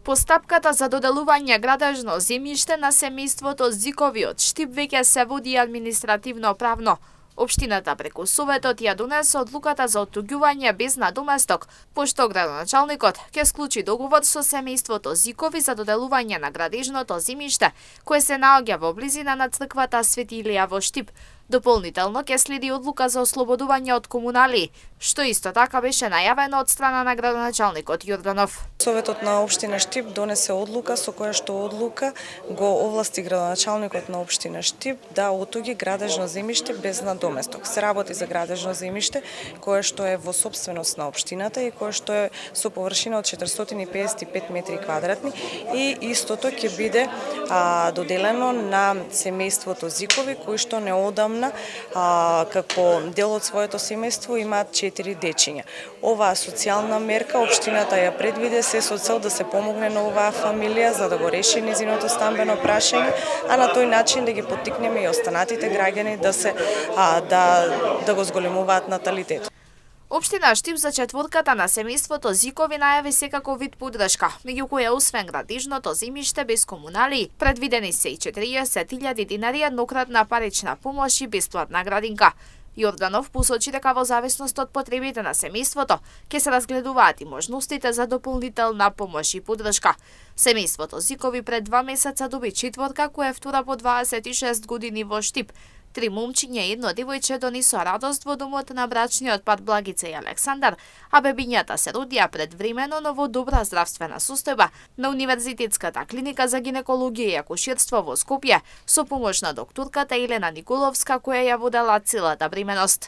Постапката за доделување градежно земјиште на семејството Зикови од Штип веќе се води административно правно. Општината преку Советот ја донесе одлуката за оттуѓување без надоместок, пошто градоначалникот ќе склучи договор со семејството Зикови за доделување на градежното земјиште, кое се наоѓа во близина на црквата Свети Илија во Штип. Дополнително ќе следи одлука за ослободување од комунали, што исто така беше најавено од страна на градоначалникот Јорданов. Советот на општина Штип донесе одлука со која што одлука го овласти градоначалникот на општина Штип да оттуѓи градежно земјиште без надоместок. Се работи за градежно земјиште кое што е во сопственост на општината и кое што е со површина од 455 метри квадратни и истото ќе биде доделено на семејството Зикови кои што неодамна како дел од своето семејство имаат 4 дечиња. Оваа социјална мерка општината ја предвиде се со цел да се помогне на оваа фамилија за да го реши незиното стамбено прашање, а на тој начин да ги поттикнеме и останатите граѓани да го зголемуваат наталитетот. Општина Штип за четворката на семејството Зикови најави секако вид поддршка, меѓу која освен градежното земјиште без комунали, предвидени се и 40.000 динари еднократна парична помош и бесплатна градинка. Јорданов посочи дека во зависност од потребите на семејството ќе се разгледуваат и можностите за дополнителна помош и поддршка. Семејството Зикови пред 2 месеца доби четворка која е втора по 26 години во Штип. 3 момчиња и едно девојче донесоа радост во домот на брачниот пар Благица и Александар, а бебињата се родија предвремено, но во добра здравствена состојба на Универзитетската клиника за гинекологија и акушерство во Скопје со помош на докторката Елена Николовска која ја водела целата бременост.